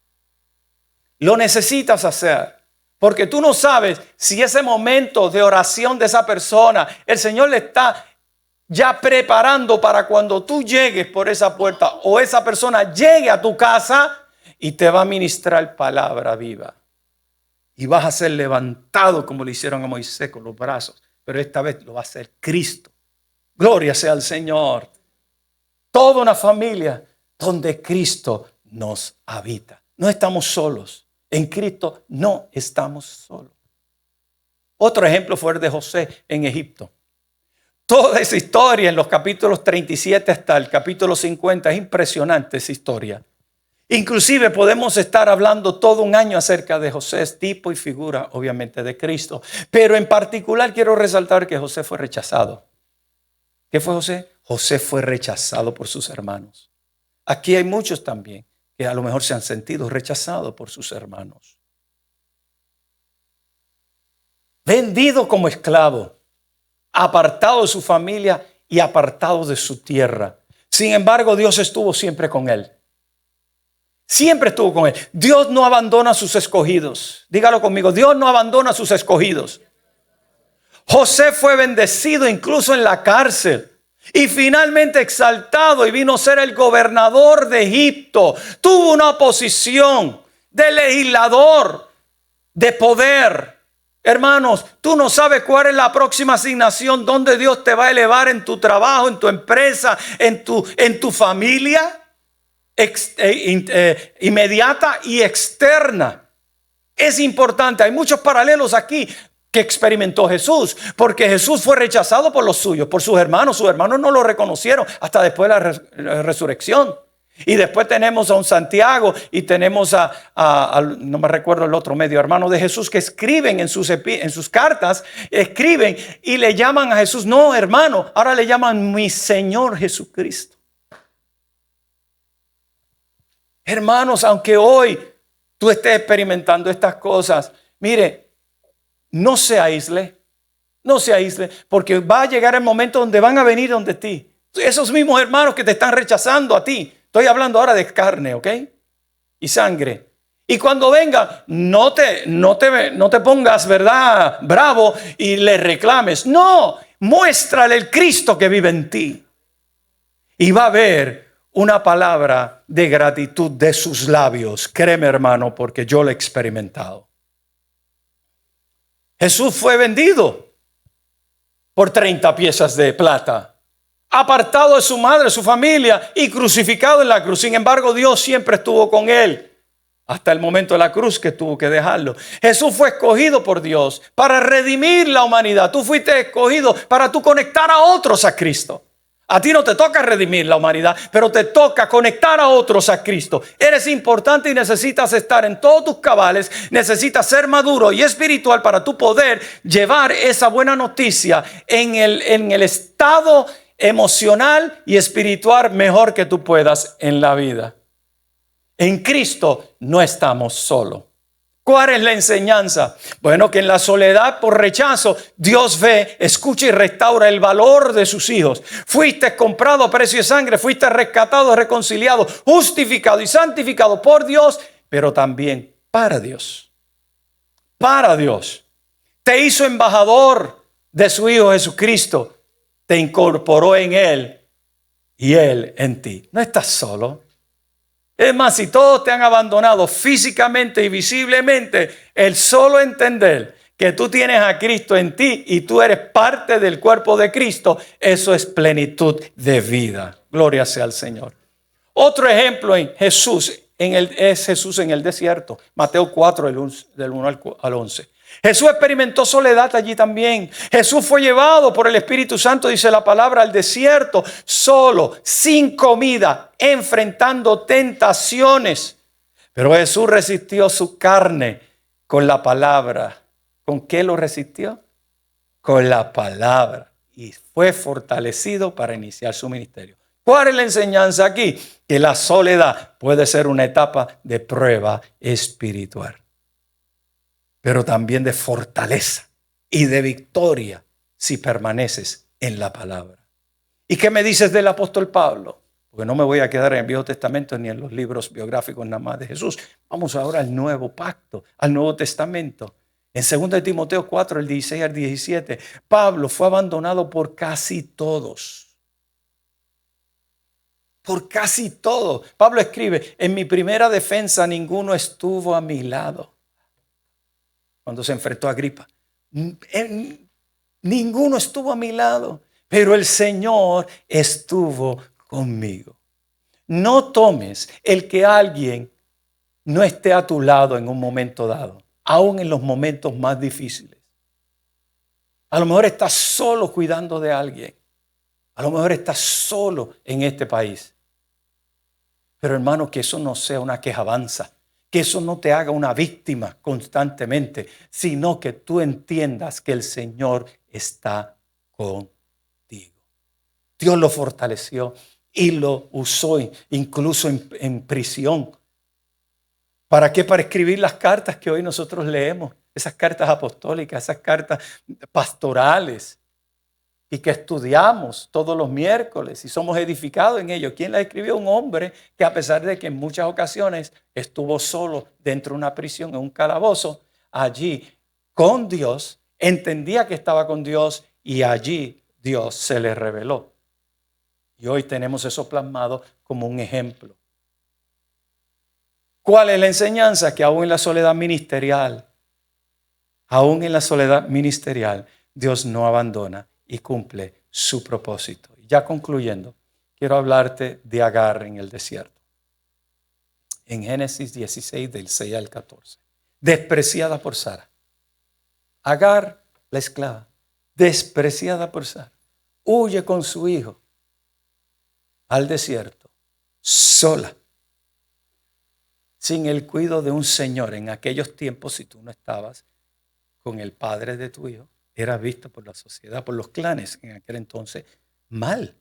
Lo necesitas hacer, porque tú no sabes si ese momento de oración de esa persona, el Señor le está ya preparando para cuando tú llegues por esa puerta o esa persona llegue a tu casa y te va a ministrar palabra viva. Y vas a ser levantado como le hicieron a Moisés con los brazos, pero esta vez lo va a hacer Cristo. Gloria sea al Señor. Toda una familia donde Cristo nos habita. No estamos solos. En Cristo no estamos solos. Otro ejemplo fue el de José en Egipto. Toda esa historia en los capítulos 37 hasta el capítulo 50 es impresionante esa historia. Inclusive podemos estar hablando todo un año acerca de José, es tipo y figura obviamente de Cristo. Pero en particular quiero resaltar que José fue rechazado. ¿Qué fue José? José fue rechazado por sus hermanos. Aquí hay muchos también que a lo mejor se han sentido rechazados por sus hermanos. Vendido como esclavo, apartado de su familia y apartado de su tierra. Sin embargo, Dios estuvo siempre con él. Siempre estuvo con él. Dios no abandona a sus escogidos. Dígalo conmigo, Dios no abandona a sus escogidos. José fue bendecido incluso en la cárcel. Y finalmente exaltado y vino a ser el gobernador de Egipto. Tuvo una posición de legislador, de poder. Hermanos, tú no sabes cuál es la próxima asignación donde Dios te va a elevar en tu trabajo, en tu empresa, en tu familia, inmediata y externa. Es importante, hay muchos paralelos aquí que experimentó Jesús, porque Jesús fue rechazado por los suyos, por sus hermanos no lo reconocieron hasta después de la resurrección. Y después tenemos a un Santiago y tenemos no me recuerdo el otro medio hermano de Jesús, que escriben en sus cartas, escriben y le llaman a Jesús, no hermano, ahora le llaman mi Señor Jesucristo. Hermanos, aunque hoy tú estés experimentando estas cosas, mire, no se aísle, porque va a llegar el momento donde van a venir donde ti. Esos mismos hermanos que te están rechazando a ti. Estoy hablando ahora de carne, ¿ok? Y sangre. Y cuando venga, no te pongas, ¿verdad?, bravo y le reclames. No, muéstrale el Cristo que vive en ti. Y va a haber una palabra de gratitud de sus labios. Créeme, hermano, porque yo lo he experimentado. Jesús fue vendido. por 30 piezas de plata. Apartado de su madre, su familia y crucificado en la cruz. Sin embargo, Dios siempre estuvo con él hasta el momento de la cruz que tuvo que dejarlo. Jesús fue escogido por Dios para redimir la humanidad. Tú fuiste escogido para tú conectar a otros a Cristo. A ti no te toca redimir la humanidad, pero te toca conectar a otros a Cristo. Eres importante y necesitas estar en todos tus cabales. Necesitas ser maduro y espiritual para tú poder llevar esa buena noticia en el estado emocional y espiritual mejor que tú puedas en la vida. En Cristo no estamos solos. ¿Cuál es la enseñanza? Bueno, que en la soledad por rechazo, Dios ve, escucha y restaura el valor de sus hijos. Fuiste comprado a precio de sangre, fuiste rescatado, reconciliado, justificado y santificado por Dios, pero también para Dios. Para Dios. Te hizo embajador de su Hijo Jesucristo. Te incorporó en Él y Él en ti. No estás solo. Es más, si todos te han abandonado físicamente y visiblemente, el solo entender que tú tienes a Cristo en ti y tú eres parte del cuerpo de Cristo, eso es plenitud de vida. Gloria sea al Señor. Otro ejemplo es Jesús en el desierto. Mateo 4, del 1 al 11. Jesús experimentó soledad allí también. Jesús fue llevado por el Espíritu Santo, dice la palabra, al desierto, solo, sin comida, enfrentando tentaciones. Pero Jesús resistió su carne con la palabra. ¿Con qué lo resistió? Con la palabra. Y fue fortalecido para iniciar su ministerio. ¿Cuál es la enseñanza aquí? Que la soledad puede ser una etapa de prueba espiritual, pero también de fortaleza y de victoria si permaneces en la palabra. ¿Y qué me dices del apóstol Pablo? Porque no me voy a quedar en el Viejo Testamento ni en los libros biográficos nada más de Jesús. Vamos ahora al Nuevo Pacto, al Nuevo Testamento. En 2 de Timoteo 4, el 16 al 17, Pablo fue abandonado por casi todos. Por casi todos. Pablo escribe, en mi primera defensa ninguno estuvo a mi lado. Cuando se enfrentó a Agripa, ninguno estuvo a mi lado, pero el Señor estuvo conmigo. No tomes el que alguien no esté a tu lado en un momento dado, aún en los momentos más difíciles. A lo mejor estás solo cuidando de alguien. A lo mejor estás solo en este país. Pero hermano, que eso no sea una quejabanza. Que eso no te haga una víctima constantemente, sino que tú entiendas que el Señor está contigo. Dios lo fortaleció y lo usó incluso en prisión. ¿Para qué? Para escribir las cartas que hoy nosotros leemos, esas cartas apostólicas, esas cartas pastorales y que estudiamos todos los miércoles y somos edificados en ello. ¿Quién la escribió? Un hombre que, a pesar de que en muchas ocasiones estuvo solo dentro de una prisión, en un calabozo, allí con Dios, entendía que estaba con Dios y allí Dios se le reveló. Y hoy tenemos eso plasmado como un ejemplo. ¿Cuál es la enseñanza? Que aún en la soledad ministerial, Dios no abandona y cumple su propósito. Ya concluyendo, quiero hablarte de Agar en el desierto. En Génesis 16, del 6 al 14. Despreciada por Sara. Agar, la esclava, despreciada por Sara, huye con su hijo al desierto, sola, sin el cuidado de un señor. En aquellos tiempos, si tú no estabas con el padre de tu hijo, era visto por la sociedad, por los clanes en aquel entonces, mal.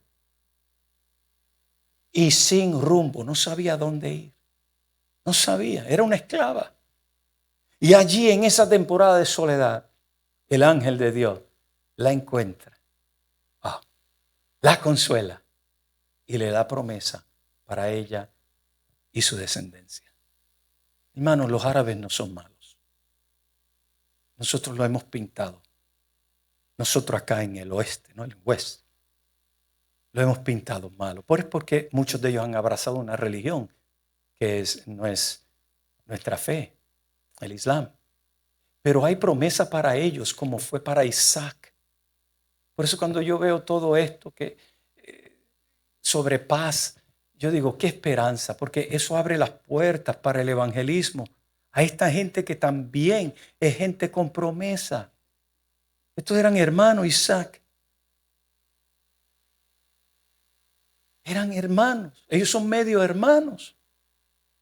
Y sin rumbo, no sabía dónde ir. No sabía, era una esclava. Y allí en esa temporada de soledad, el ángel de Dios la encuentra, la consuela y le da promesa para ella y su descendencia. Hermanos, los árabes no son malos. Nosotros lo hemos pintado. Nosotros acá en el oeste, ¿no? El West, lo hemos pintado malo. Es porque muchos de ellos han abrazado una religión que no es nuestra fe, el Islam. Pero hay promesa para ellos como fue para Isaac. Por eso cuando yo veo todo esto que sobre paz, yo digo, qué esperanza, porque eso abre las puertas para el evangelismo a esta gente que también es gente con promesa. Estos eran hermanos, Isaac. Eran hermanos. Ellos son medio hermanos.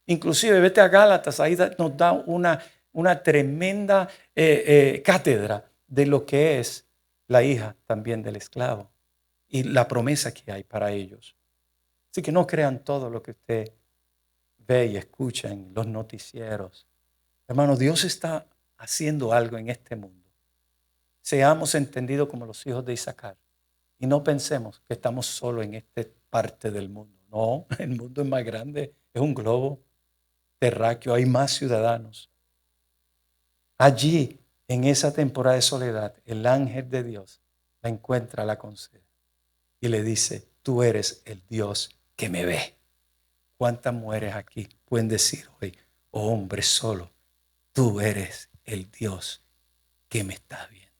Inclusive, vete a Gálatas, ahí nos da una tremenda cátedra de lo que es la hija también del esclavo y la promesa que hay para ellos. Así que no crean todo lo que usted ve y escucha en los noticieros. Hermano, Dios está haciendo algo en este mundo. Seamos entendidos como los hijos de Isaacar y no pensemos que estamos solo en esta parte del mundo. No, el mundo es más grande, es un globo terráqueo, hay más ciudadanos. Allí, en esa temporada de soledad, el ángel de Dios la encuentra, la concede y le dice, tú eres el Dios que me ve. ¿Cuántas mujeres aquí pueden decir hoy, oh hombre solo, tú eres el Dios que me está viendo?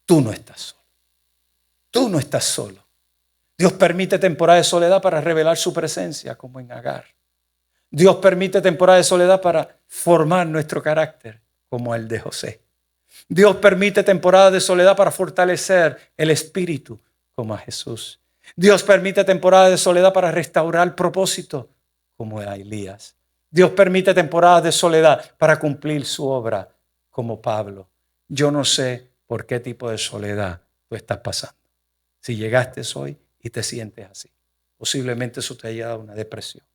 Tú no estás solo. Tú no estás solo. Dios permite temporada de soledad para revelar su presencia, como en Agar. Dios permite temporada de soledad para formar nuestro carácter, como el de José. Dios permite temporada de soledad para fortalecer el espíritu, como a Jesús. Dios permite temporada de soledad para restaurar propósito, como a Elías. Dios permite temporadas de soledad para cumplir su obra, como Pablo. Yo no sé por qué tipo de soledad tú estás pasando. Si llegaste hoy y te sientes así, posiblemente eso te haya dado una depresión.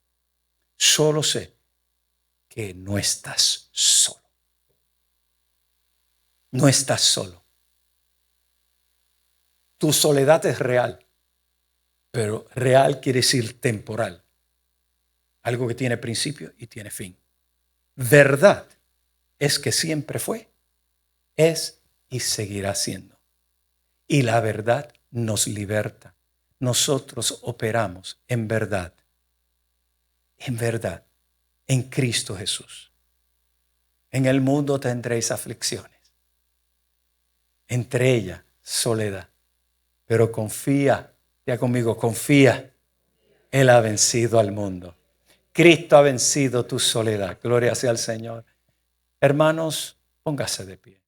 Solo sé que no estás solo. No estás solo. Tu soledad es real, pero real quiere decir temporal. Algo que tiene principio y tiene fin. Verdad es que siempre fue, es y seguirá siendo. Y la verdad nos liberta. Nosotros operamos en verdad, en Cristo Jesús. En el mundo tendréis aflicciones, entre ellas soledad. Pero confía, ya conmigo, confía. Él ha vencido al mundo. Cristo ha vencido tu soledad. Gloria sea al Señor. Hermanos, póngase de pie.